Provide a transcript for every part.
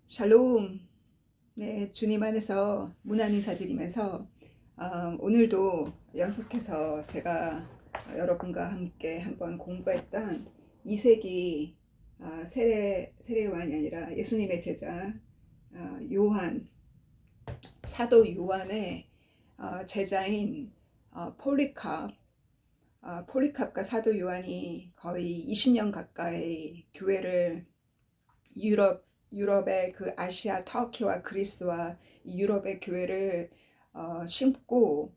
샬롬. 네, 주님 안에서 문안 인사드리면서 오늘도 연속해서 제가 여러분과 함께 한번 공부했던 이세기 세례 요한이 아니라 예수님의 제자 요한, 사도 요한의 제자인 폴리캅, 폴리캅과 사도 요한이 거의 20년 가까이 교회를 유럽의 그 아시아, 터키와 그리스와 유럽의 교회를 심고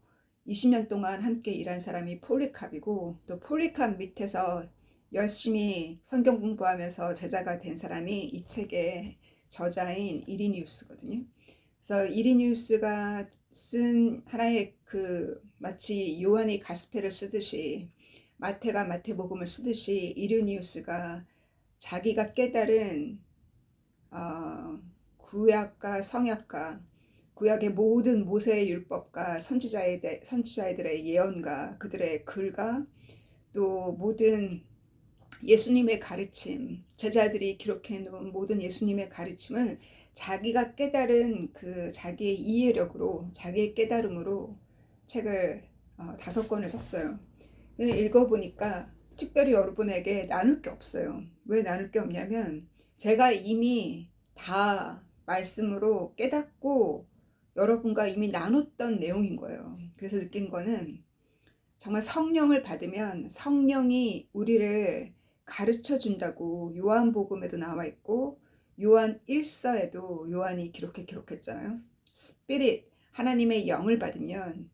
20년 동안 함께 일한 사람이 폴리캅이고, 또 폴리캅 밑에서 열심히 성경 공부하면서 제자가 된 사람이 이 책의 저자인 이리니우스거든요. 그래서 이리니우스가 쓴 하나의 마치 요한이 가스펠을 쓰듯이, 마태가 마태복음을 쓰듯이, 이리니우스가 자기가 깨달은 구약과 성약과 구약의 모든 모세의 율법과 선지자들의 예언과 그들의 글과 또 모든 예수님의 가르침, 제자들이 기록해 놓은 모든 예수님의 가르침을 자기가 깨달은 그 자기의 이해력으로, 자기의 깨달음으로 책을 5권을 썼어요. 읽어보니까 특별히 여러분에게 나눌 게 없어요. 왜 나눌 게 없냐면, 제가 이미 다 말씀으로 깨닫고 여러분과 이미 나눴던 내용인 거예요. 그래서 느낀 거는, 정말 성령을 받으면 성령이 우리를 가르쳐 준다고 요한복음에도 나와 있고, 요한 1서에도 요한이 기록했잖아요. 스피릿, 하나님의 영을 받으면,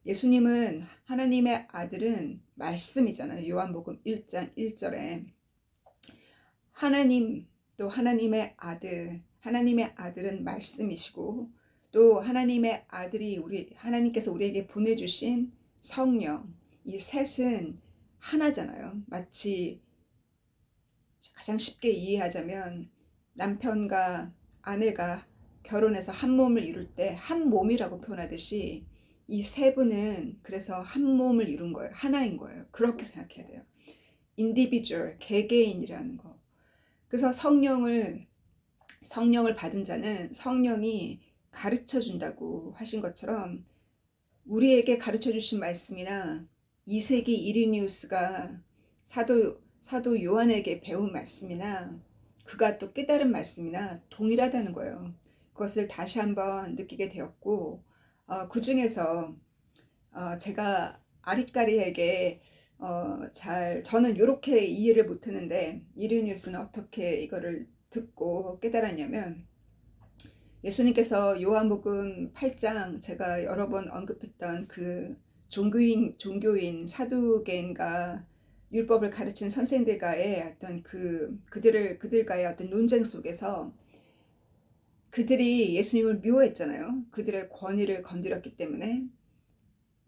예수님은 하나님의 아들은 말씀이잖아요. 요한복음 1장 1절에 하나님, 또 하나님의 아들은 말씀이시고, 또 하나님께서 우리에게 보내주신 성령, 이 셋은 하나잖아요. 마치 가장 쉽게 이해하자면, 남편과 아내가 결혼해서 한 몸을 이룰 때 한 몸이라고 표현하듯이, 이 세 분은 그래서 한 몸을 이룬 거예요. 하나인 거예요. 그렇게 생각해야 돼요. 인디비주얼, 개개인이라는 거. 그래서 성령을 받은 자는 성령이 가르쳐 준다고 하신 것처럼, 우리에게 가르쳐 주신 말씀이나 이세기 이리니우스가 사도 요한에게 배운 말씀이나 그가 또 깨달은 말씀이나 동일하다는 거예요. 그것을 다시 한번 느끼게 되었고, 그 중에서 제가 아리까리에게 저는 이렇게 이해를 못했는데, 이리니우스는 어떻게 이거를 듣고 깨달았냐면, 예수님께서 요한복음 8장, 제가 여러 번 언급했던 그 종교인 사두개인과 율법을 가르친 선생들과의 어떤 그들과의 어떤 논쟁 속에서, 그들이 예수님을 미워했잖아요. 그들의 권위를 건드렸기 때문에.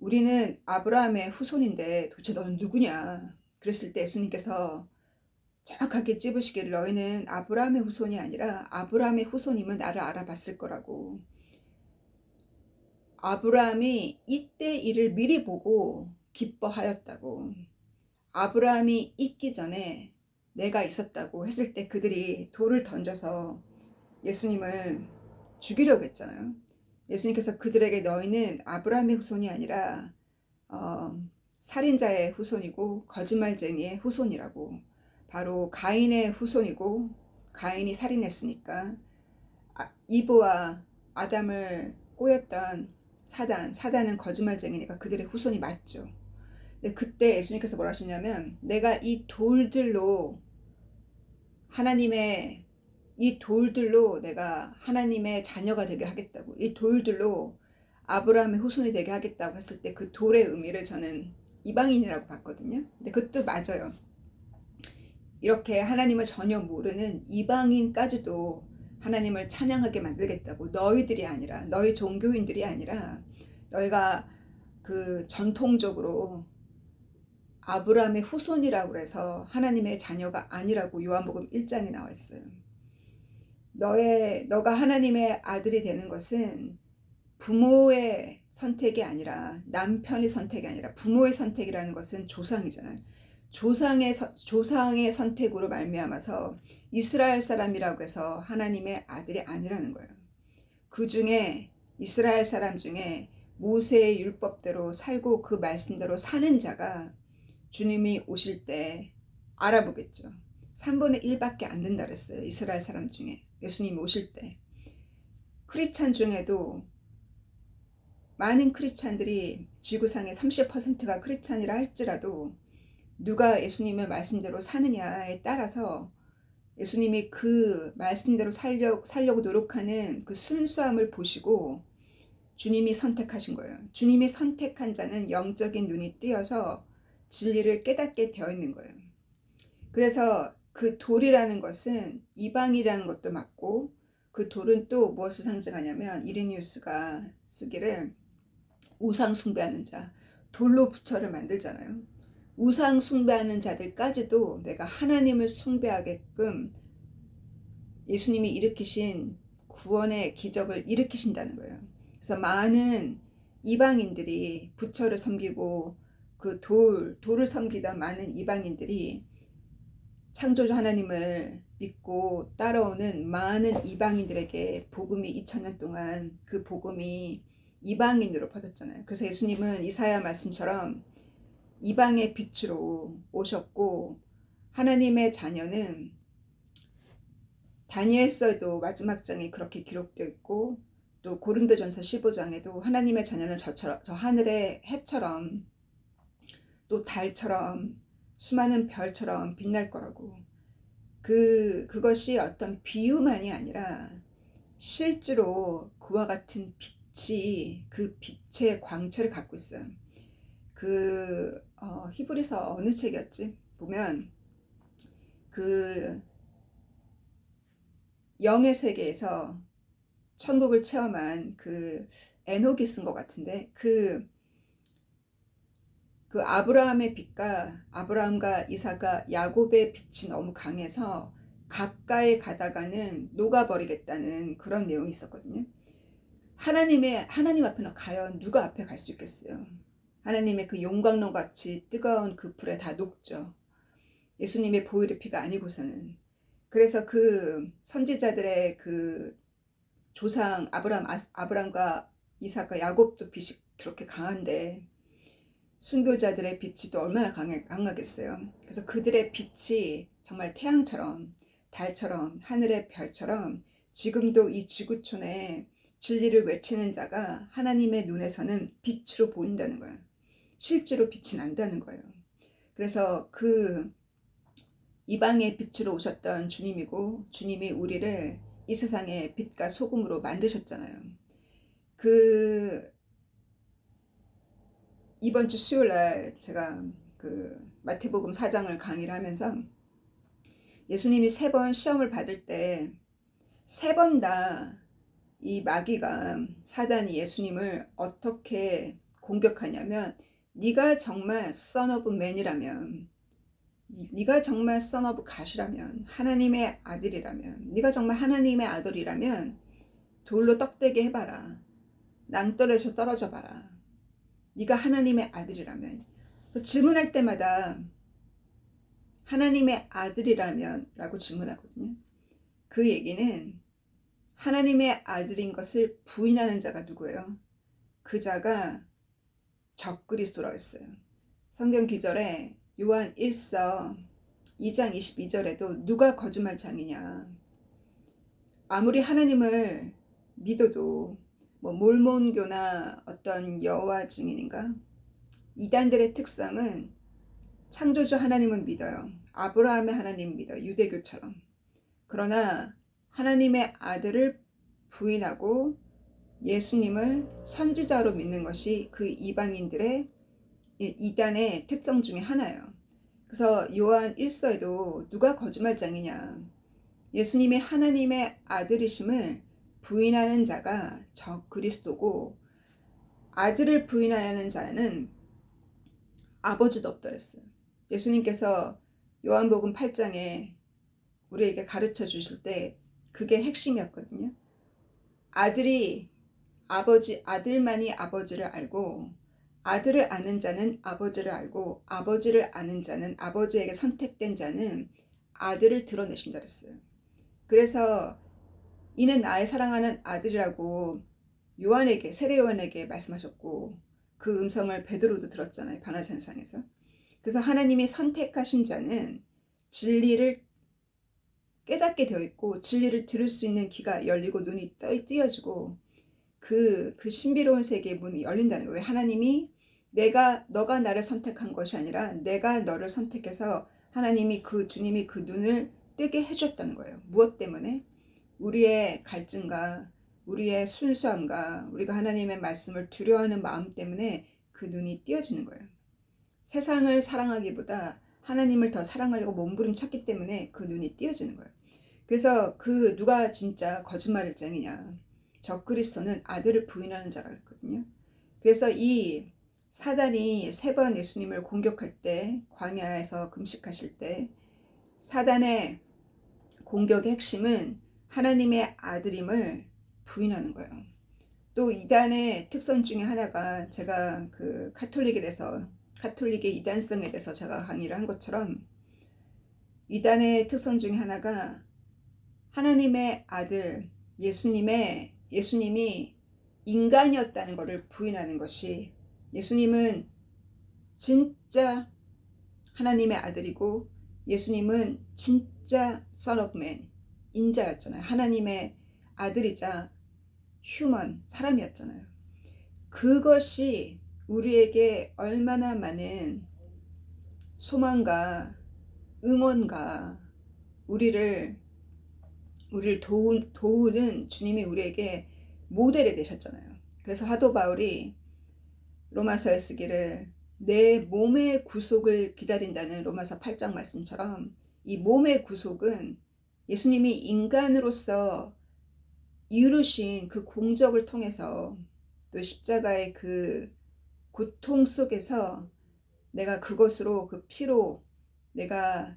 우리는 아브라함의 후손인데 도대체 너는 누구냐? 그랬을 때 예수님께서 정확하게 찝으시기를, 너희는 아브라함의 후손이 아니라 아브라함의 후손이면 나를 알아봤을 거라고. 아브라함이 이때 일을 미리 보고 기뻐하였다고. 아브라함이 있기 전에 내가 있었다고 했을 때 그들이 돌을 던져서 예수님을 죽이려고 했잖아요. 예수님께서 그들에게, 너희는 아브라함의 후손이 아니라 살인자의 후손이고 거짓말쟁이의 후손이라고. 바로 가인의 후손이고, 가인이 살인했으니까 이브와 아담을 꼬였던 사단은 거짓말쟁이니까 그들의 후손이 맞죠. 근데 그때 예수님께서 뭐라 하시냐면, 내가 이 돌들로 내가 하나님의 자녀가 되게 하겠다고, 이 돌들로 아브라함의 후손이 되게 하겠다고 했을 때, 그 돌의 의미를 저는 이방인이라고 봤거든요. 근데 그것도 맞아요. 이렇게 하나님을 전혀 모르는 이방인까지도 하나님을 찬양하게 만들겠다고. 너희 종교인들이 아니라, 너희가 전통적으로 아브라함의 후손이라고 해서 하나님의 자녀가 아니라고 요한복음 1장에 나와 있어요. 너가 하나님의 아들이 되는 것은 부모의 선택이 아니라, 남편의 선택이 아니라, 부모의 선택이라는 것은 조상이잖아요. 조상의 선택으로 말미암아서 이스라엘 사람이라고 해서 하나님의 아들이 아니라는 거예요. 그 중에 이스라엘 사람 중에 모세의 율법대로 살고 그 말씀대로 사는 자가 주님이 오실 때 알아보겠죠. 3분의 1밖에 안 된다 그랬어요. 이스라엘 사람 중에 예수님이 오실 때. 크리스찬 중에도 많은 크리스찬들이 지구상의 30%가 크리스찬이라 할지라도 누가 예수님의 말씀대로 사느냐에 따라서 예수님이 그 말씀대로 살려고 노력하는 그 순수함을 보시고 주님이 선택하신 거예요. 주님이 선택한 자는 영적인 눈이 뜨여서 진리를 깨닫게 되어 있는 거예요. 그래서 그 돌이라는 것은 이방이라는 것도 맞고, 그 돌은 또 무엇을 상징하냐면 이레니우스가 쓰기를 우상 숭배하는 자, 돌로 부처를 만들잖아요. 우상 숭배하는 자들까지도 내가 하나님을 숭배하게끔 예수님이 일으키신 구원의 기적을 일으키신다는 거예요. 그래서 많은 이방인들이 부처를 섬기고 그 돌을 섬기던 많은 이방인들이 창조주 하나님을 믿고 따라오는 많은 이방인들에게 복음이 2000년 동안 그 복음이 이방인으로 퍼졌잖아요. 그래서 예수님은 이사야 말씀처럼 이방의 빛으로 오셨고, 하나님의 자녀는 다니엘서에도 마지막 장에 그렇게 기록되어 있고, 또 고린도전서 15장에도 하나님의 자녀는 저 하늘의 해처럼 또 달처럼 수많은 별처럼 빛날 거라고. 그것이 어떤 비유만이 아니라 실제로 그와 같은 빛이 그 빛의 광채를 갖고 있어요. 히브리서 어느 책이었지? 보면 그 영의 세계에서 천국을 체험한 그 에녹이 쓴 것 같은데, 그 아브라함의 빛과 아브라함과 이삭과 야곱의 빛이 너무 강해서 가까이 가다가는 녹아버리겠다는 그런 내용이 있었거든요. 하나님 앞에는 과연 누가 앞에 갈 수 있겠어요? 하나님의 그 용광로 같이 뜨거운 그 불에 다 녹죠. 예수님의 보혈의 피가 아니고서는. 그래서 그 선지자들의 그 조상 아브라함과 이삭과 야곱도 빛이 그렇게 강한데 순교자들의 빛이 또 얼마나 강하겠어요. 그래서 그들의 빛이 정말 태양처럼, 달처럼, 하늘의 별처럼 지금도 이 지구촌에 진리를 외치는 자가 하나님의 눈에서는 빛으로 보인다는 거예요. 실제로 빛이 난다는 거예요. 그래서 그 이방의 빛으로 오셨던 주님이고, 주님이 우리를 이 세상의 빛과 소금으로 만드셨잖아요. 이번 주 수요일 날 제가 그 마태복음 4장을 강의를 하면서 예수님이 3번 시험을 받을 때 3번 다 이 마귀가, 사단이 예수님을 어떻게 공격하냐면, 네가 정말 son of man이라면, 네가 정말 son of God이라면, 하나님의 아들이라면, 네가 정말 하나님의 아들이라면 돌로 떡되게 해봐라. 낭떠러지에서 떨어져 봐라. 네가 하나님의 아들이라면. 질문할 때마다 하나님의 아들이라면 라고 질문하거든요. 그 얘기는 하나님의 아들인 것을 부인하는 자가 누구예요? 그 자가 적그리스도라고 했어요. 성경 기절에 요한 1서 2장 22절에도 누가 거짓말장이냐, 아무리 하나님을 믿어도 뭐 몰몬교나 어떤 여호와 증인인가, 이단들의 특성은 창조주 하나님은 믿어요. 아브라함의 하나님 믿어요. 유대교처럼. 그러나 하나님의 아들을 부인하고 예수님을 선지자로 믿는 것이 그 이방인들의 이단의 특성 중에 하나예요. 그래서 요한 1서에도 누가 거짓말장이냐, 예수님이 하나님의 아들이심을 부인하는 자가 적그리스도고, 아들을 부인하는 자는 아버지도 없다 그랬어요. 예수님께서 요한복음 8장에 우리에게 가르쳐 주실 때 그게 핵심이었거든요. 아들만이 아버지를 알고 아들을 아는 자는 아버지를 알고 아버지를 아는 자는 아버지에게 선택된 자는 아들을 드러내신다 그랬어요. 그래서 이는 나의 사랑하는 아들이라고 요한에게, 세례 요한에게 말씀하셨고 그 음성을 베드로도 들었잖아요. 바나산상에서. 그래서 하나님이 선택하신 자는 진리를 깨닫게 되어 있고 진리를 들을 수 있는 귀가 열리고 눈이 띄어지고 그 신비로운 세계의 문이 열린다는 거예요. 왜 하나님이 너가 나를 선택한 것이 아니라 내가 너를 선택해서 하나님이 주님이 그 눈을 뜨게 해줬다는 거예요. 무엇 때문에? 우리의 갈증과 우리의 순수함과 우리가 하나님의 말씀을 두려워하는 마음 때문에 그 눈이 띄어지는 거예요. 세상을 사랑하기보다 하나님을 더 사랑하려고 몸부림쳤기 때문에 그 눈이 띄어지는 거예요. 그래서 누가 진짜 거짓말일장이냐. 적그리스도는 아들을 부인하는 자라 그랬거든요. 그래서 이 사단이 3번 예수님을 공격할 때, 광야에서 금식하실 때 사단의 공격의 핵심은 하나님의 아들임을 부인하는 거예요. 또 이단의 특성 중에 하나가 제가 그 카톨릭의 이단성에 대해서 제가 강의를 한 것처럼 이단의 특성 중에 하나가 하나님의 아들 예수님이 인간이었다는 것을 부인하는 것이, 예수님은 진짜 하나님의 아들이고 예수님은 진짜 Son of Man, 인자였잖아요. 하나님의 아들이자 휴먼, 사람이었잖아요. 그것이 우리에게 얼마나 많은 소망과 응원과 우리를 도우는 주님이 우리에게 모델이 되셨잖아요. 그래서 사도 바울이 로마서에 쓰기를 내 몸의 구속을 기다린다는 로마서 8장 말씀처럼 이 몸의 구속은 예수님이 인간으로서 이루신 그 공적을 통해서 또 십자가의 그 고통 속에서 내가 그것으로 그 피로 내가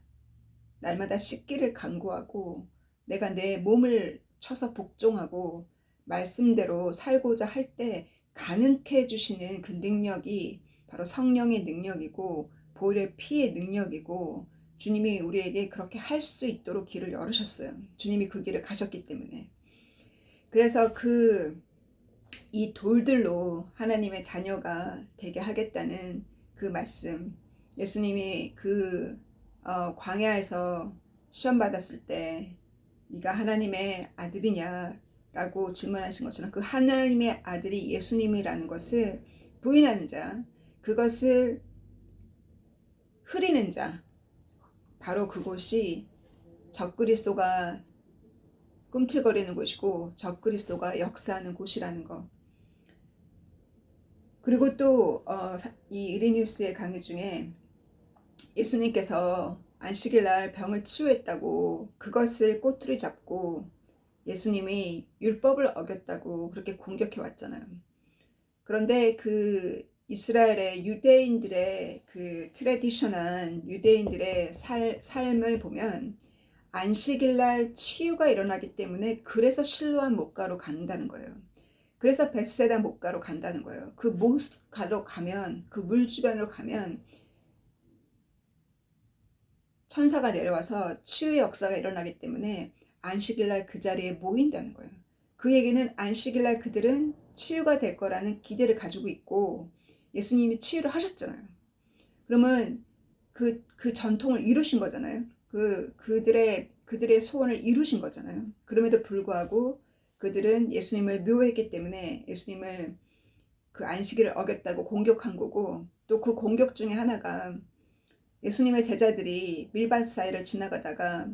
날마다 씻기를 간구하고 내가 내 몸을 쳐서 복종하고 말씀대로 살고자 할 때 가능케 해주시는 그 능력이 바로 성령의 능력이고 보혈의 피의 능력이고 주님이 우리에게 그렇게 할 수 있도록 길을 열으셨어요. 주님이 그 길을 가셨기 때문에. 그래서 이 돌들로 하나님의 자녀가 되게 하겠다는 그 말씀, 예수님이 광야에서 시험 받았을 때 네가 하나님의 아들이냐라고 질문하신 것처럼 그 하나님의 아들이 예수님이라는 것을 부인하는 자, 그것을 흐리는 자, 바로 그곳이 적그리스도가 꿈틀거리는 곳이고 적그리스도가 역사하는 곳이라는 것. 그리고 또 이 이리니우스의 강의 중에 예수님께서 안식일날 병을 치유했다고 그것을 꼬투리 잡고 예수님이 율법을 어겼다고 그렇게 공격해 왔잖아요. 그런데 그 이스라엘의 유대인들의 그 트레디셔널한 유대인들의 삶을 보면 안식일날 치유가 일어나기 때문에 그래서 실로암 목가로 간다는 거예요. 그래서 벳세다 목가로 간다는 거예요. 그 목가로 가면, 그 물 주변으로 가면 천사가 내려와서 치유의 역사가 일어나기 때문에 안식일날 그 자리에 모인다는 거예요. 그 얘기는 안식일날 그들은 치유가 될 거라는 기대를 가지고 있고 예수님이 치유를 하셨잖아요. 그러면 그 전통을 이루신 거잖아요. 그들의 소원을 이루신 거잖아요. 그럼에도 불구하고 그들은 예수님을 묘했기 때문에 예수님을 그 안식일을 어겼다고 공격한 거고, 또 그 공격 중에 하나가 예수님의 제자들이 밀밭 사이를 지나가다가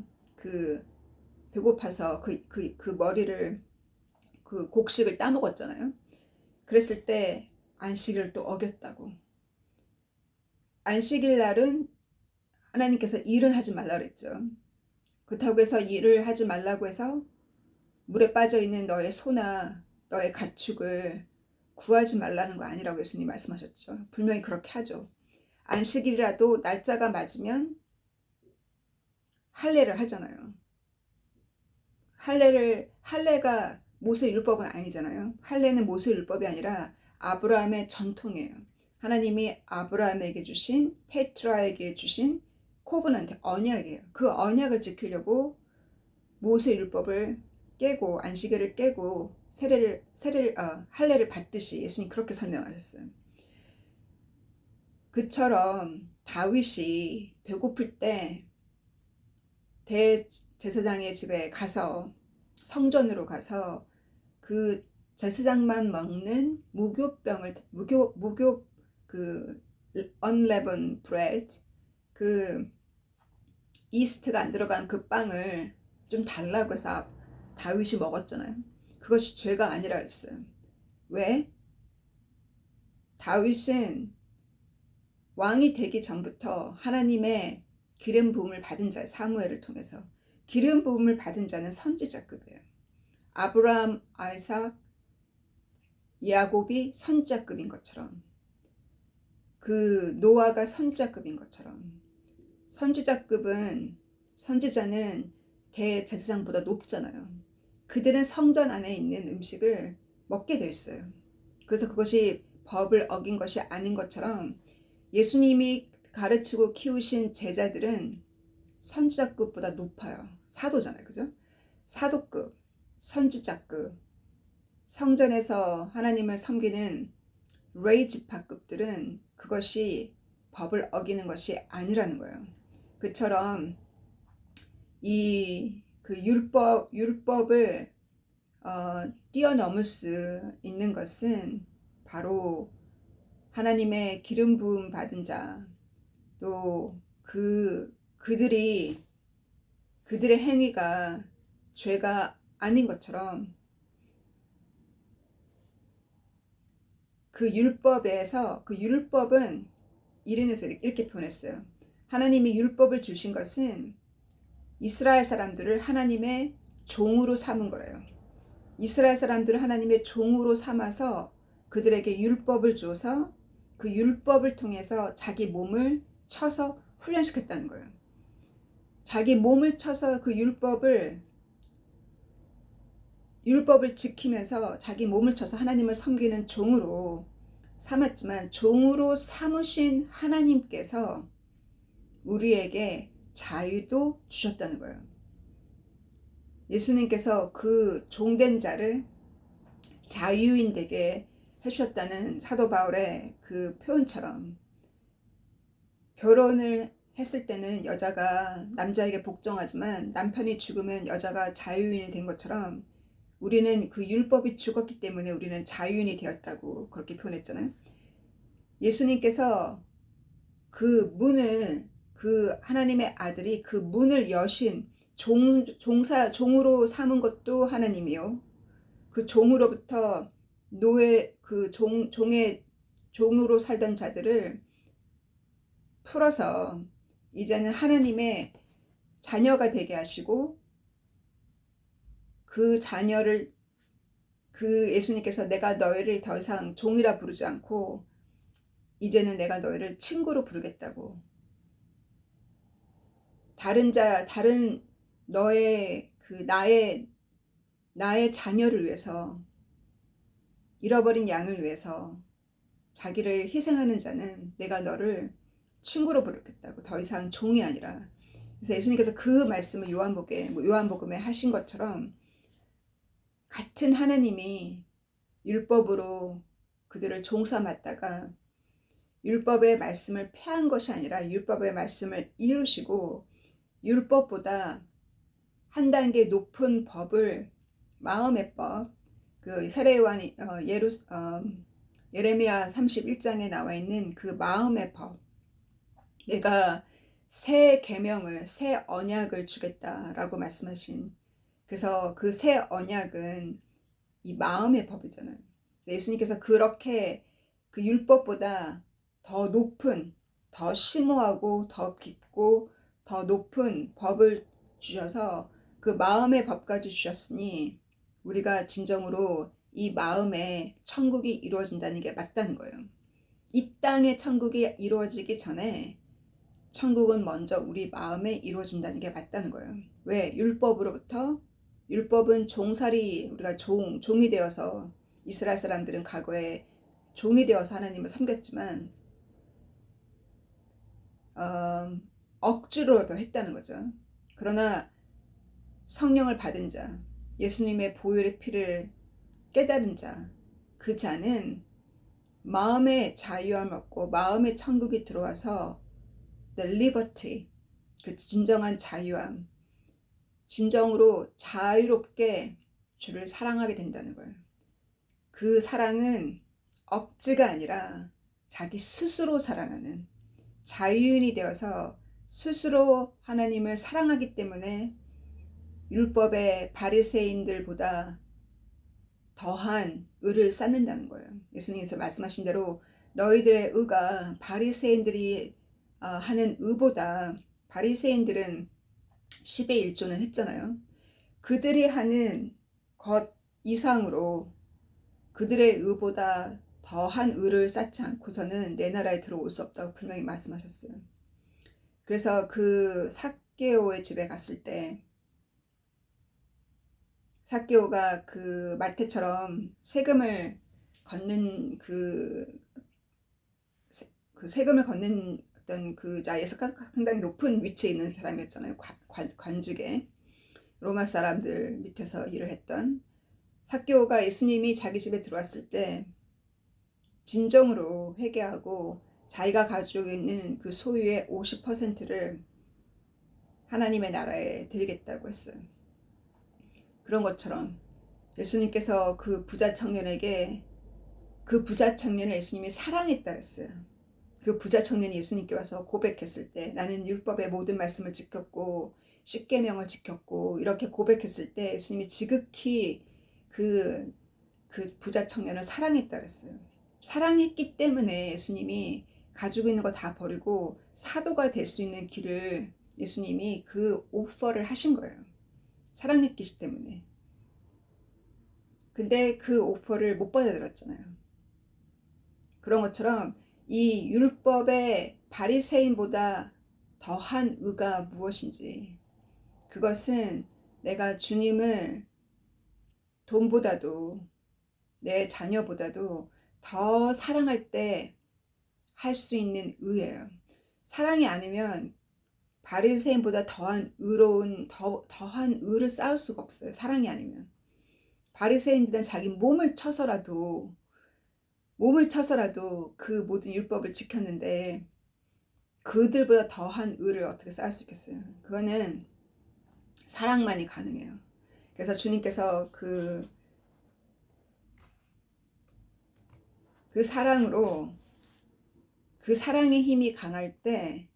배고파서 그 머리를 그 곡식을 따먹었잖아요. 그랬을 때 안식일을 또 어겼다고. 안식일 날은 하나님께서 일은 하지 말라 그랬죠. 그렇다고 해서 일을 하지 말라고 해서 물에 빠져 있는 너의 소나 너의 가축을 구하지 말라는 거 아니라고 예수님 말씀하셨죠. 분명히 그렇게 하죠. 안식일이라도 날짜가 맞으면 할례를 하잖아요. 할례가 모세 율법은 아니잖아요. 할례는 모세 율법이 아니라 아브라함의 전통이에요. 하나님이 아브라함에게 주신, 페트라에게 주신 코브넌트 언약이에요. 그 언약을 지키려고 모세 율법을 깨고 안식일을 깨고 할례를 받듯이 예수님 그렇게 설명하셨어요. 그처럼 다윗이 배고플 때 대제사장의 집에 가서, 성전으로 가서 그 제사장만 먹는 무교 그 unleavened bread, 그 이스트가 안 들어간 그 빵을 좀 달라고 해서 다윗이 먹었잖아요. 그것이 죄가 아니라 했어요. 왜? 다윗은 왕이 되기 전부터 하나님의 기름 부음을 받은 자예요. 사무엘을 통해서. 기름 부음을 받은 자는 선지자급이에요. 아브라함, 아이삭, 야곱이 선지자급인 것처럼, 그 노아가 선지자급인 것처럼, 선지자는 대제사장보다 높잖아요. 그들은 성전 안에 있는 음식을 먹게 돼 있어요. 그래서 그것이 법을 어긴 것이 아닌 것처럼 예수님이 가르치고 키우신 제자들은 선지자급보다 높아요. 사도잖아요. 그죠? 사도급, 선지자급, 성전에서 하나님을 섬기는 레이지파급들은 그것이 법을 어기는 것이 아니라는 거예요. 그처럼 그 율법을 뛰어넘을 수 있는 것은 바로 하나님의 기름 부음 받은 자, 또 그들의 행위가 죄가 아닌 것처럼, 그 율법은 이르면서 이렇게 표현했어요. 하나님이 율법을 주신 것은 이스라엘 사람들을 하나님의 종으로 삼은 거래요. 이스라엘 사람들을 하나님의 종으로 삼아서 그들에게 율법을 줘서 그 율법을 통해서 자기 몸을 쳐서 훈련시켰다는 거예요. 자기 몸을 쳐서 그 율법을 지키면서 자기 몸을 쳐서 하나님을 섬기는 종으로 삼았지만, 종으로 삼으신 하나님께서 우리에게 자유도 주셨다는 거예요. 예수님께서 그 종된 자를 자유인 되게 해주셨다는 사도 바울의 그 표현처럼, 결혼을 했을 때는 여자가 남자에게 복종하지만 남편이 죽으면 여자가 자유인이 된 것처럼, 우리는 그 율법이 죽었기 때문에 우리는 자유인이 되었다고 그렇게 표현했잖아요. 예수님께서 그 하나님의 아들이 그 문을 여신 종으로 삼은 것도 하나님이요. 그 종으로부터 종으로 살던 자들을 풀어서 이제는 하나님의 자녀가 되게 하시고, 그 자녀를, 예수님께서 내가 너희를 더 이상 종이라 부르지 않고 이제는 내가 너희를 친구로 부르겠다고, 다른 너의 나의 자녀를 위해서, 잃어버린 양을 위해서 자기를 희생하는 자는 내가 너를 친구로 부르겠다고, 더 이상 종이 아니라. 그래서 예수님께서 그 말씀을 요한복음에 하신 것처럼, 같은 하나님이 율법으로 그들을 종삼았다가 율법의 말씀을 폐한 것이 아니라 율법의 말씀을 이루시고, 율법보다 한 단계 높은 법을, 마음의 법, 그 예레미야 31장에 나와 있는 그 마음의 법, 내가 새 계명을, 새 언약을 주겠다라고 말씀하신, 그래서 그 새 언약은 이 마음의 법이잖아요. 그래서 예수님께서 그렇게 그 율법보다 더 높은, 더 심오하고 더 깊고 더 높은 법을 주셔서 그 마음의 법까지 주셨으니, 우리가 진정으로 이 마음에 천국이 이루어진다는 게 맞다는 거예요. 이 땅의 천국이 이루어지기 전에 천국은 먼저 우리 마음에 이루어진다는 게 맞다는 거예요. 왜? 율법은 우리가 종이 되어서, 이스라엘 사람들은 과거에 종이 되어서 하나님을 섬겼지만 억지로라도 했다는 거죠. 그러나 성령을 받은 자, 예수님의 보혈의 피를 깨달은 자, 그 자는 마음의 자유함을 얻고 마음의 천국이 들어와서 the liberty, 그 진정한 자유함, 진정으로 자유롭게 주를 사랑하게 된다는 거예요. 그 사랑은 억지가 아니라 자기 스스로 사랑하는, 자유인이 되어서 스스로 하나님을 사랑하기 때문에 율법의 바리새인들보다 더한 의를 쌓는다는 거예요. 예수님께서 말씀하신 대로 너희들의 의가 바리새인들이 하는 의보다, 바리새인들은 10의 1조는 했잖아요. 그들이 하는 것 이상으로 그들의 의보다 더한 의를 쌓지 않고서는 내 나라에 들어올 수 없다고 분명히 말씀하셨어요. 그래서 그 삭개오의 집에 갔을 때 삭개오가 그 마태처럼 세금을 걷는 세금을 걷는 어떤 그 자리에서 상당히 높은 위치에 있는 사람이었잖아요. 관직에 로마 사람들 밑에서 일을 했던 삭개오가 예수님이 자기 집에 들어왔을 때 진정으로 회개하고 자기가 가지고 있는 그 소유의 50%를 하나님의 나라에 드리겠다고 했어요. 그런 것처럼 예수님께서 그 부자 청년에게, 그 부자 청년을 예수님이 사랑했다 했어요. 그 부자 청년이 예수님께 와서 고백했을 때, 나는 율법의 모든 말씀을 지켰고 십계명을 지켰고 이렇게 고백했을 때 예수님이 지극히 그 부자 청년을 사랑했다 그랬어요. 사랑했기 때문에 예수님이 가지고 있는 거 다 버리고 사도가 될 수 있는 길을 예수님이 그 오퍼를 하신 거예요. 사랑했기 때문에. 근데 그 오퍼를 못 받아들였잖아요. 그런 것처럼 이 율법의 바리새인보다 더한 의가 무엇인지, 그것은 내가 주님을 돈보다도 내 자녀보다도 더 사랑할 때 할 수 있는 의예요. 사랑이 아니면 바리새인보다 더한 의로운 더한 의를 쌓을 수가 없어요. 사랑이 아니면. 바리새인들은 자기 몸을 쳐서라도 그 모든 율법을 지켰는데 그들보다 더한 의를 어떻게 쌓을 수 있겠어요. 그거는 사랑만이 가능해요. 그래서 주님께서 그 사랑으로, 그 사랑의 힘이 강할 때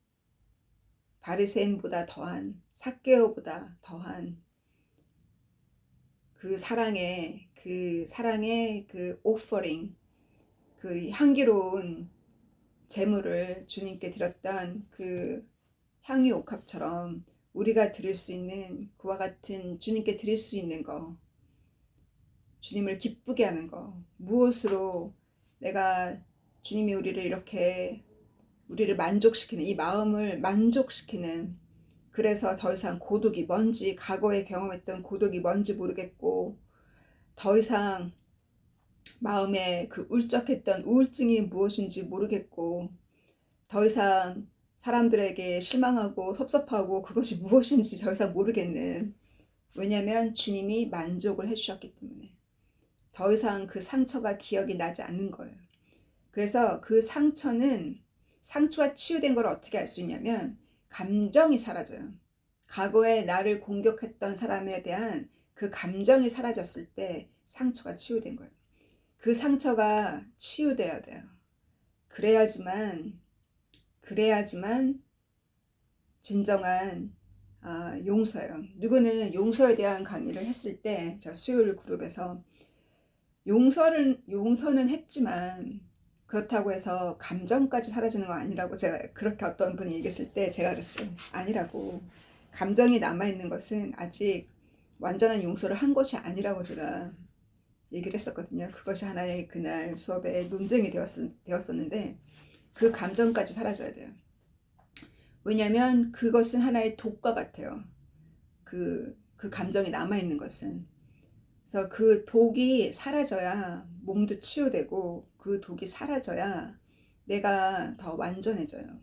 바리새인보다 더한, 삭개오보다 더한 그 사랑의 그 오퍼링, 그 향기로운 제물을 주님께 드렸던 그 향유 옥합처럼 우리가 드릴 수 있는, 그와 같은 주님께 드릴 수 있는 거, 주님을 기쁘게 하는 거, 무엇으로 내가 주님이 우리를 만족시키는, 이 마음을 만족시키는, 그래서 더 이상 고독이 뭔지, 과거에 경험했던 고독이 뭔지 모르겠고, 더 이상 마음에 그 울적했던 우울증이 무엇인지 모르겠고, 더 이상 사람들에게 실망하고 섭섭하고 그것이 무엇인지 더 이상 모르겠는, 왜냐하면 주님이 만족을 해주셨기 때문에 더 이상 그 상처가 기억이 나지 않는 거예요. 그래서 그 상처가 치유된 걸 어떻게 알 수 있냐면 감정이 사라져요. 과거에 나를 공격했던 사람에 대한 그 감정이 사라졌을 때 상처가 치유된 거예요. 그 상처가 치유돼야 돼요. 그래야지만 진정한 용서예요. 누구는 용서에 대한 강의를 했을 때, 저 수요일 그룹에서 용서는 했지만 그렇다고 해서 감정까지 사라지는 건 아니라고, 제가 그렇게 어떤 분이 얘기했을 때 제가 그랬어요. 아니라고. 감정이 남아있는 것은 아직 완전한 용서를 한 것이 아니라고 제가 얘기를 했었거든요. 그것이 하나의 그날 수업의 논쟁이 되었었는데 그 감정까지 사라져야 돼요. 왜냐하면 그것은 하나의 독과 같아요. 그 감정이 남아있는 것은. 그래서 그 독이 사라져야 몸도 치유되고 그 독이 사라져야 내가 더 완전해져요.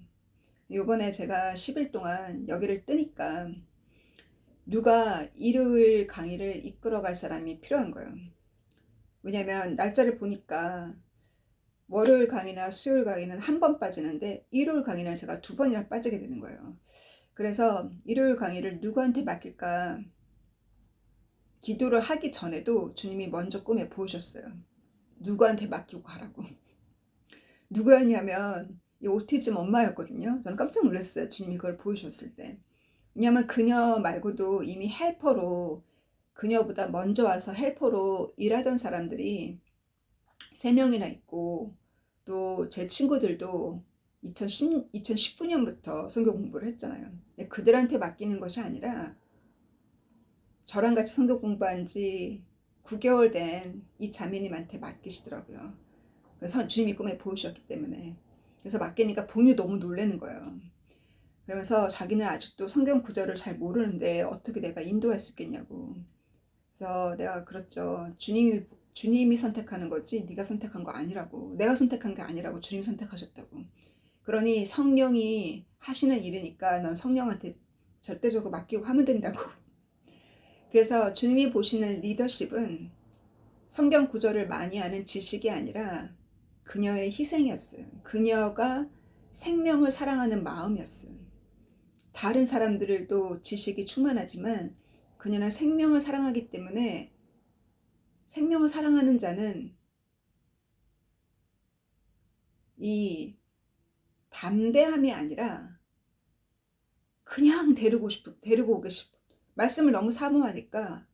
요번에 제가 10일 동안 여기를 뜨니까 누가 일요일 강의를 이끌어갈 사람이 필요한 거예요. 왜냐면 날짜를 보니까 월요일 강의나 수요일 강의는 한 번 빠지는데 일요일 강의는 제가 2번이나 빠지게 되는 거예요. 그래서 일요일 강의를 누구한테 맡길까 기도를 하기 전에도 주님이 먼저 꿈에 보이셨어요. 누구한테 맡기고 가라고. 누구였냐면 이 오티즘 엄마였거든요. 저는 깜짝 놀랐어요. 주님이 그걸 보이셨을 때. 왜냐면 그녀 말고도 이미 헬퍼로 그녀보다 먼저 와서 헬퍼로 일하던 사람들이 3명이나 있고 또 제 친구들도 2019년부터 성경 공부를 했잖아요. 그들한테 맡기는 것이 아니라 저랑 같이 성경 공부한 지 9개월 된 이 자매님한테 맡기시더라고요. 그래서 주님이 꿈에 보이셨기 때문에. 그래서 맡기니까 본인이 너무 놀라는 거예요. 그러면서 자기는 아직도 성경 구절을 잘 모르는데 어떻게 내가 인도할 수 있겠냐고. 그래서 내가 그렇죠. 주님이 선택하는 거지 네가 선택한 거 아니라고. 내가 선택한 게 아니라고 주님이 선택하셨다고. 그러니 성령이 하시는 일이니까 넌 성령한테 절대적으로 맡기고 하면 된다고. 그래서 주님이 보시는 리더십은 성경 구절을 많이 아는 지식이 아니라 그녀의 희생이었어요. 그녀가 생명을 사랑하는 마음이었어요. 다른 사람들도 지식이 충만하지만 그녀는 생명을 사랑하기 때문에 생명을 사랑하는 자는 이 담대함이 아니라 그냥 데리고 오고 싶어. 말씀을 너무 사모하니까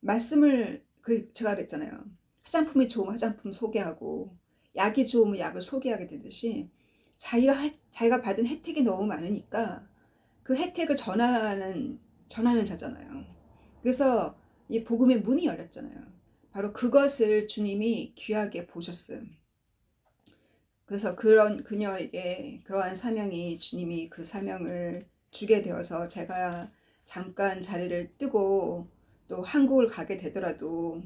말씀을 제가 그랬잖아요. 화장품이 좋으면 화장품 소개하고 약이 좋으면 약을 소개하게 되듯이 자기가 받은 혜택이 너무 많으니까 그 혜택을 전하는 자잖아요. 그래서 이 복음의 문이 열렸잖아요. 바로 그것을 주님이 귀하게 보셨어요. 그래서 그런 그녀에게 그러한 사명이 주님이 그 사명을 주게 되어서 제가 잠깐 자리를 뜨고 또 한국을 가게 되더라도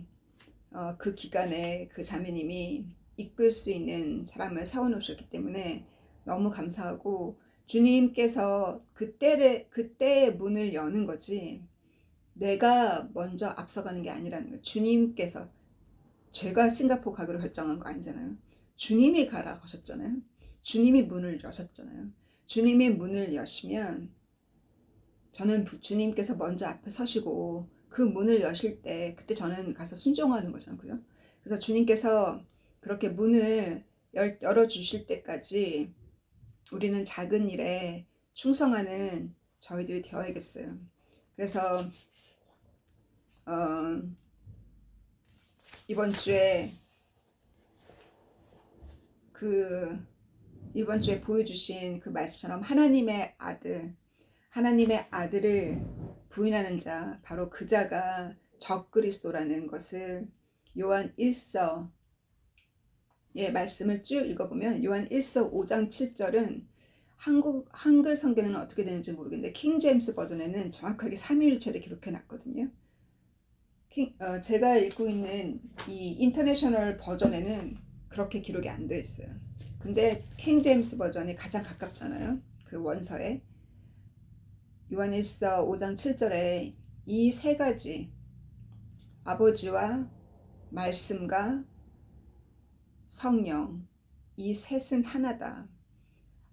그 기간에 그 자매님이 이끌 수 있는 사람을 세워놓으셨기 때문에 너무 감사하고 주님께서 그때의 문을 여는 거지 내가 먼저 앞서가는 게 아니라는 거예요. 주님께서 제가 싱가포르 가기로 결정한 거 아니잖아요. 주님이 가라고 하셨잖아요. 주님이 문을 여셨잖아요. 주님이 문을 여시면 저는 주님께서 먼저 앞에 서시고 그 문을 여실 때 그때 저는 가서 순종하는 거잖아요. 그래서 주님께서 그렇게 문을 열어주실 때까지 우리는 작은 일에 충성하는 저희들이 되어야겠어요. 그래서 이번 주에 보여주신 그 말씀처럼 하나님의 아들을 부인하는 자, 바로 그 자가 적그리스도라는 것을 요한 1서의 말씀을 쭉 읽어보면 요한 1서 5장 7절은 한글 성경에는 어떻게 되는지 모르겠는데 킹 제임스 버전에는 정확하게 삼위일체를 기록해 놨거든요. 제가 읽고 있는 이 인터내셔널 버전에는 그렇게 기록이 안 되어 있어요. 근데 킹 제임스 버전이 가장 가깝잖아요. 그 원서에 요한일서 5장 7절에 이 세 가지 아버지와 말씀과 성령 이 셋은 하나다.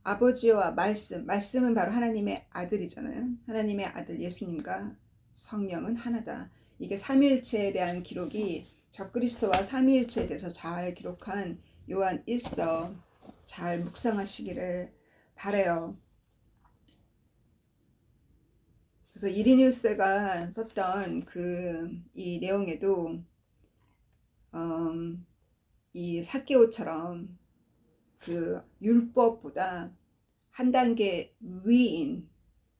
아버지와 말씀은 바로 하나님의 아들이잖아요. 하나님의 아들 예수님과 성령은 하나다. 이게 삼위일체에 대한 기록이 적그리스도와 삼위일체에 대해서 잘 기록한 요한 1서 잘 묵상하시기를 바라요. 그래서 이리뉴스가 썼던 이 내용에도 이 삭개오처럼 그 율법보다 한 단계 위인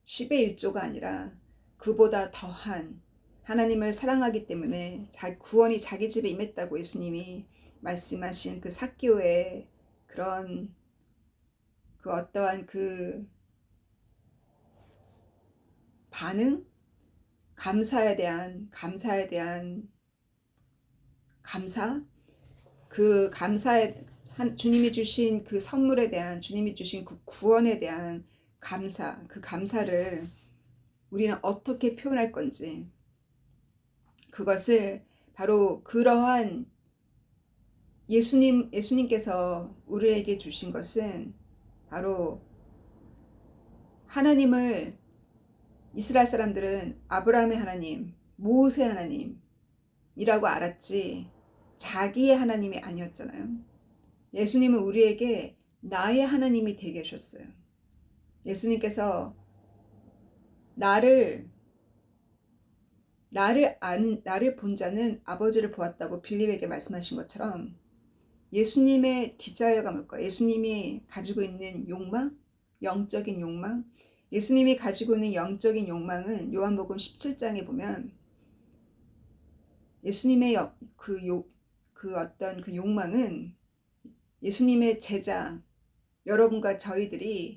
10의 1조가 아니라 그보다 더한 하나님을 사랑하기 때문에 구원이 자기 집에 임했다고 예수님이 말씀하신 그 삭개오의 그런 어떠한 반응, 감사에 대한 감사, 그 감사에 주님이 주신 그 선물에 대한, 주님이 주신 그 구원에 대한 감사, 그 감사를 우리는 어떻게 표현할 건지, 그것을 바로 그러한 예수님께서 우리에게 주신 것은 바로 하나님을, 이스라엘 사람들은 아브라함의 하나님, 모세 하나님이라고 알았지 자기의 하나님이 아니었잖아요. 예수님은 우리에게 나의 하나님이 되게 하셨어요. 예수님께서 나를 본 자는 아버지를 보았다고 빌립에게 말씀하신 것처럼, 예수님의 디자이어가 뭘까요? 예수님이 가지고 있는 욕망, 영적인 욕망, 예수님이 가지고 있는 영적인 욕망은 요한복음 17장에 보면 예수님의 그 어떤 그 욕망은 예수님의 제자 여러분과 저희들에게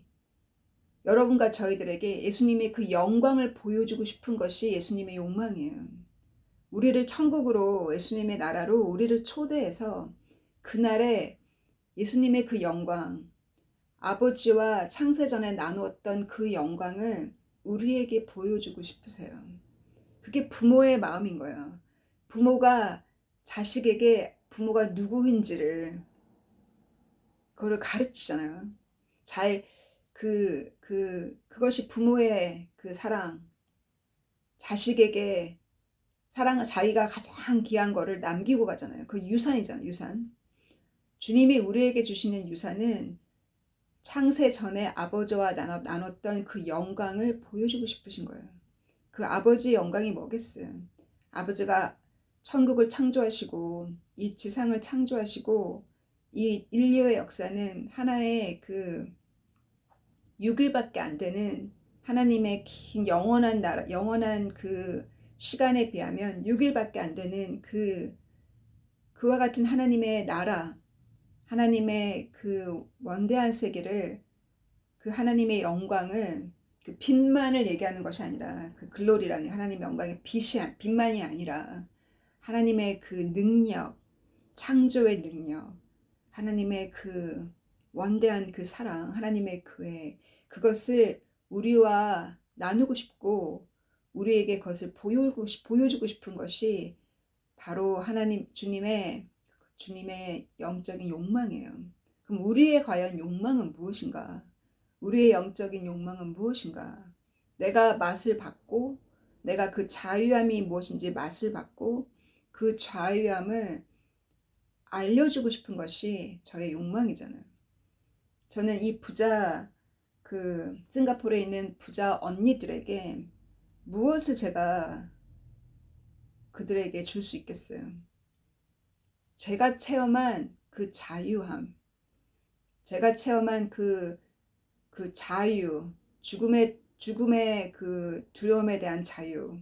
예수님의 그 영광을 보여주고 싶은 것이 예수님의 욕망이에요. 우리를 천국으로, 예수님의 나라로 우리를 초대해서 그날에 예수님의 그 영광, 아버지와 창세전에 나누었던 그 영광을 우리에게 보여주고 싶으세요. 그게 부모의 마음인 거예요. 부모가 자식에게 부모가 누구인지를 그거를 가르치잖아요. 그것이 부모의 그 사랑, 자식에게 자기가 가장 귀한 거를 남기고 가잖아요. 그 유산이잖아요, 유산. 주님이 우리에게 주시는 유산은 창세 전에 아버지와 나눴던 그 영광을 보여주고 싶으신 거예요. 그 아버지의 영광이 뭐겠어요? 아버지가 천국을 창조하시고 이 지상을 창조하시고 이 인류의 역사는 하나의 그 6일밖에 안 되는 하나님의 긴 영원한 나라, 영원한 그 시간에 비하면 6일밖에 안 되는 그와 같은 하나님의 나라, 하나님의 그 원대한 세계를, 그 하나님의 영광을, 그 빛만을 얘기하는 것이 아니라, 그 글로리라는 하나님의 영광의 빛만이 아니라 하나님의 그 능력, 창조의 능력, 하나님의 그 원대한 그 사랑, 하나님의 그것을 우리와 나누고 싶고 우리에게 그것을 보여주고 싶은 것이 바로 주님의 영적인 욕망이에요. 그럼 우리의 과연 욕망은 무엇인가? 우리의 영적인 욕망은 무엇인가? 내가 맛을 받고, 내가 그 자유함이 무엇인지 맛을 받고 그 자유함을 알려주고 싶은 것이 저의 욕망이잖아요. 저는 이 싱가포르에 있는 부자 언니들에게 무엇을 제가 그들에게 줄 수 있겠어요? 제가 체험한 그 자유함, 제가 체험한 그 자유, 죽음의 그 두려움에 대한 자유,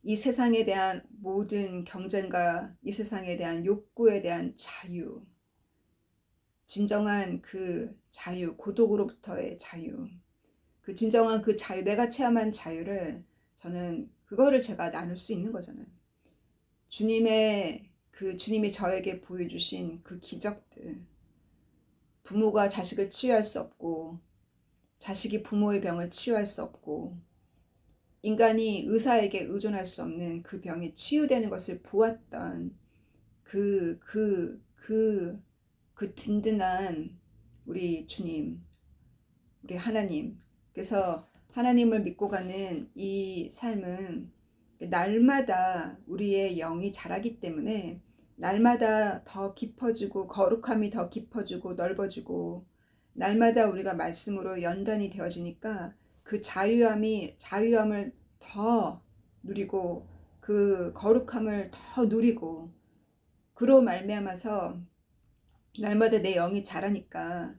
이 세상에 대한 모든 경쟁과 이 세상에 대한 욕구에 대한 자유, 진정한 그 자유, 고독으로부터의 자유, 그 진정한 그 자유, 내가 체험한 자유를 그거를 제가 나눌 수 있는 거잖아요. 주님이 저에게 보여주신 그 기적들, 부모가 자식을 치유할 수 없고, 자식이 부모의 병을 치유할 수 없고, 인간이 의사에게 의존할 수 없는 그 병이 치유되는 것을 보았던 그 든든한 우리 주님, 우리 하나님. 그래서 하나님을 믿고 가는 이 삶은 날마다 우리의 영이 자라기 때문에 날마다 더 깊어지고, 거룩함이 더 깊어지고 넓어지고, 날마다 우리가 말씀으로 연단이 되어지니까 그 자유함을 더 누리고, 그 거룩함을 더 누리고, 그로 말미암아서 날마다 내 영이 자라니까,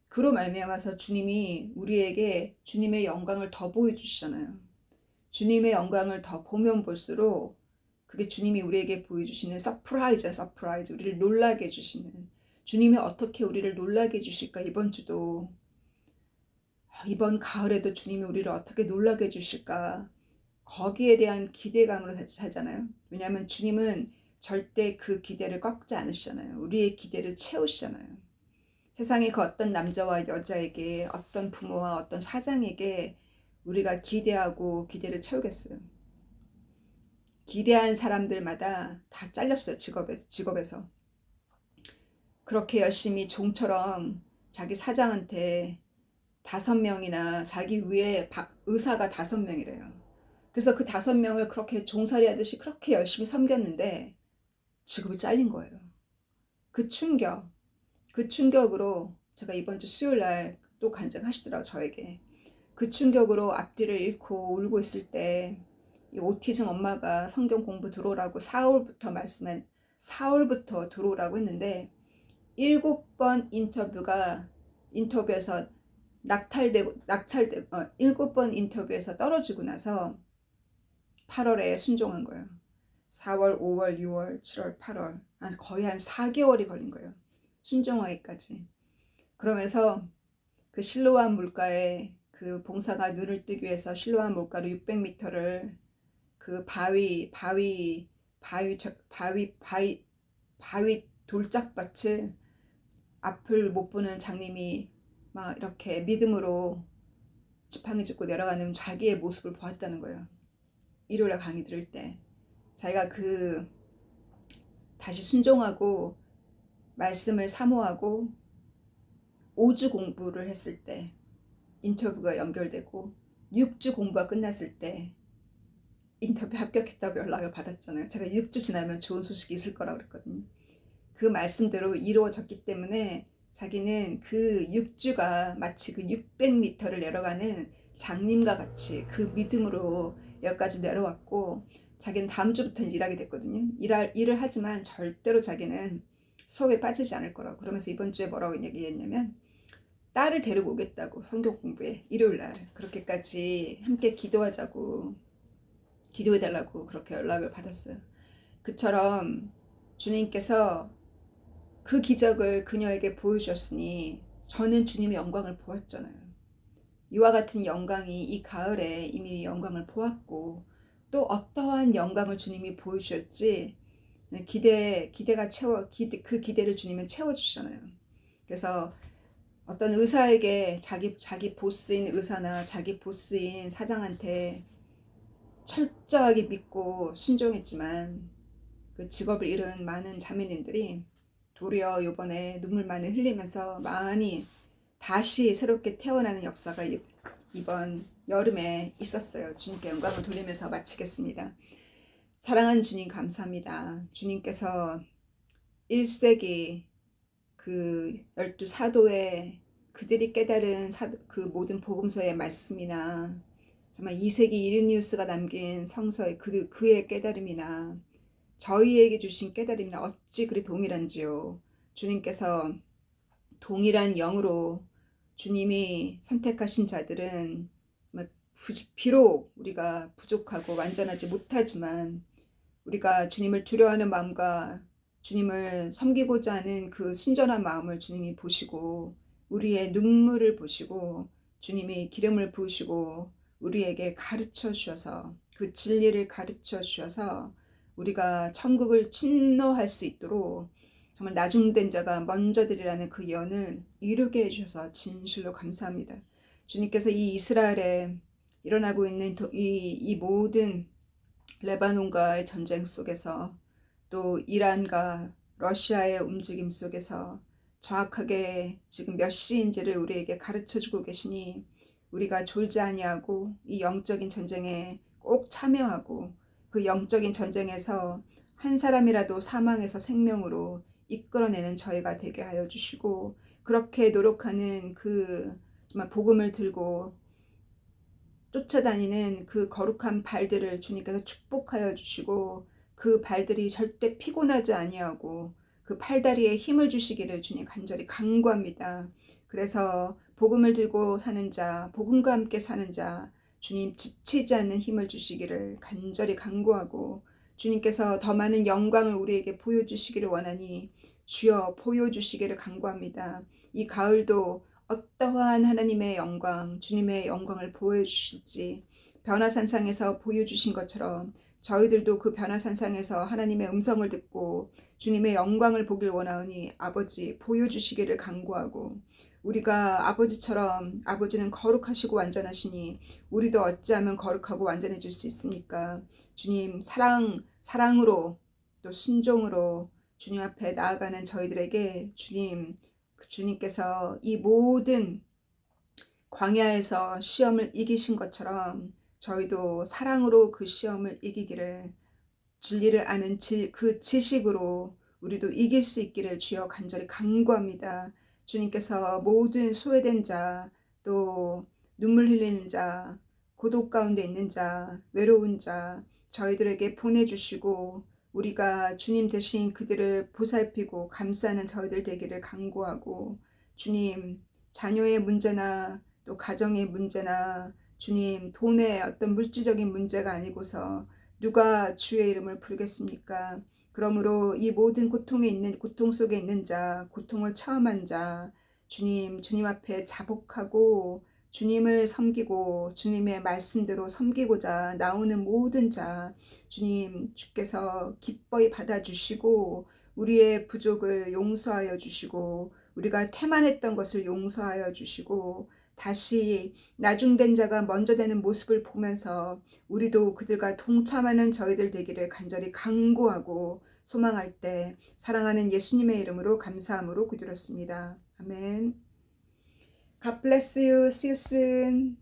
그로 말미암아서 주님이 우리에게 주님의 영광을 더 보여주시잖아요. 주님의 영광을 더 보면 볼수록 그게 주님이 우리에게 보여주시는 서프라이즈, 우리를 놀라게 해주시는, 주님이 어떻게 우리를 놀라게 해주실까? 이번 가을에도 주님이 우리를 어떻게 놀라게 해주실까? 거기에 대한 기대감으로 살잖아요. 왜냐하면 주님은 절대 그 기대를 꺾지 않으시잖아요. 우리의 기대를 채우시잖아요. 세상의 그 어떤 남자와 여자에게, 어떤 부모와 어떤 사장에게 우리가 기대하고 기대를 채우겠어요. 기대한 사람들마다 다 잘렸어요. 직업에서. 그렇게 열심히 종처럼 자기 사장한테 5명이나 자기 위에 의사가 5명이래요. 그래서 그 5명을 그렇게 종살이 하듯이 그렇게 열심히 섬겼는데 직업이 잘린 거예요. 그 충격으로 제가 이번 주 수요일 날 또 간증하시더라고요. 저에게. 그 충격으로 앞뒤를 잃고 울고 있을 때 이 오티즘 엄마가 성경 공부 들어오라고 4월부터 들어오라고 했는데 7번 인터뷰에서 낙찰되고 7번 인터뷰에서 떨어지고 나서 8월에 순종한 거예요. 4월, 5월, 6월, 7월, 8월 거의 한 4개월이 걸린 거예요. 순종하기까지. 그러면서 그 실로암 물가에 그 봉사가 눈을 뜨기 위해서 실로암 물가로 600m를 그 바위 돌짝밭을 앞을 못 보는 장님이 막 이렇게 믿음으로 지팡이 짚고 내려가는 자기의 모습을 보았다는 거예요. 일요일에 강의 들을 때 자기가 다시 순종하고 말씀을 사모하고 5주 공부를 했을 때 인터뷰가 연결되고 6주 공부가 끝났을 때 인터뷰 합격했다고 연락을 받았잖아요. 제가 6주 지나면 좋은 소식이 있을 거라고 그랬거든요. 그 말씀대로 이루어졌기 때문에 자기는 그 6주가 마치 그 600m를 내려가는 장님과 같이 그 믿음으로 여기까지 내려왔고 자기는 다음 주부터는 일하게 됐거든요. 일을 하지만 절대로 자기는 수업에 빠지지 않을 거라고. 그러면서 이번 주에 뭐라고 얘기했냐면 딸을 데리고 오겠다고 성경 공부에 일요일날 그렇게까지 함께 기도해달라고 그렇게 연락을 받았어요. 그처럼 주님께서 그 기적을 그녀에게 보여주셨으니 저는 주님의 영광을 보았잖아요. 이와 같은 영광이 이 가을에 이미 영광을 보았고 또 어떠한 영광을 주님이 보여주셨지 그 기대를 주님은 채워주시잖아요. 그래서 어떤 의사에게 자기 보스인 의사나 자기 보스인 사장한테 철저하게 믿고 순종했지만 그 직업을 잃은 많은 자매님들이 도리어 이번에 눈물 많이 흘리면서 많이 다시 새롭게 태어나는 역사가 이번 여름에 있었어요. 주님께 영광을 돌리면서 마치겠습니다. 사랑하는 주님 감사합니다. 주님께서 1세기 그 12사도의 그들이 깨달은 그 모든 복음서의 말씀이나 정말 2세기 이르니우스가 남긴 성서의 그의 깨달음이나 저희에게 주신 깨달음이나 어찌 그리 동일한지요. 주님께서 동일한 영으로 주님이 선택하신 자들은 비록 우리가 부족하고 완전하지 못하지만 우리가 주님을 두려워하는 마음과 주님을 섬기고자 하는 그 순전한 마음을 주님이 보시고 우리의 눈물을 보시고 주님이 기름을 부으시고 우리에게 가르쳐 주셔서 그 진리를 가르쳐 주셔서 우리가 천국을 침노할 수 있도록 정말 나중된 자가 먼저들이라는 그 예언을 이루게 해주셔서 진실로 감사합니다. 주님께서 이 이스라엘에 일어나고 있는 이 모든 레바논과의 전쟁 속에서 또 이란과 러시아의 움직임 속에서 정확하게 지금 몇 시인지를 우리에게 가르쳐주고 계시니 우리가 졸지 아니하고 이 영적인 전쟁에 꼭 참여하고 그 영적인 전쟁에서 한 사람이라도 사망에서 생명으로 이끌어내는 저희가 되게 하여 주시고 그렇게 노력하는 그 정말 복음을 들고 쫓아다니는 그 거룩한 발들을 주님께서 축복하여 주시고 그 발들이 절대 피곤하지 아니하고 그 팔다리에 힘을 주시기를 주님 간절히 간구합니다. 그래서 복음을 들고 사는 자, 복음과 함께 사는 자, 주님 지치지 않는 힘을 주시기를 간절히 간구하고 주님께서 더 많은 영광을 우리에게 보여주시기를 원하니 주여 보여주시기를 간구합니다. 이 가을도 어떠한 하나님의 영광, 주님의 영광을 보여주실지 변화산상에서 보여주신 것처럼 저희들도 그 변화산상에서 하나님의 음성을 듣고 주님의 영광을 보길 원하오니 아버지 보여주시기를 간구하고, 우리가 아버지처럼, 아버지는 거룩하시고 완전하시니 우리도 어찌하면 거룩하고 완전해질 수 있습니까? 주님, 사랑으로 또 순종으로 주님 앞에 나아가는 저희들에게 주님께서 이 모든 광야에서 시험을 이기신 것처럼 저희도 사랑으로 그 시험을 이기기를, 진리를 아는 그 지식으로 우리도 이길 수 있기를 주여 간절히 간구합니다. 주님께서 모든 소외된 자, 또 눈물 흘리는 자, 고독 가운데 있는 자, 외로운 자 저희들에게 보내주시고 우리가 주님 대신 그들을 보살피고 감싸는 저희들 되기를 간구하고, 주님, 자녀의 문제나 또 가정의 문제나 주님, 돈의 어떤 물질적인 문제가 아니고서 누가 주의 이름을 부르겠습니까? 그러므로 이 모든 고통 속에 있는 자, 고통을 체험한 자, 주님 앞에 자복하고 주님을 섬기고 주님의 말씀대로 섬기고자 나오는 모든 자, 주님, 주께서 기뻐히 받아주시고 우리의 부족을 용서하여 주시고 우리가 태만했던 것을 용서하여 주시고 다시 나중된 자가 먼저 되는 모습을 보면서 우리도 그들과 동참하는 저희들 되기를 간절히 간구하고 소망할 때 사랑하는 예수님의 이름으로 감사함으로 기도했습니다. 아멘. God bless you. See you soon.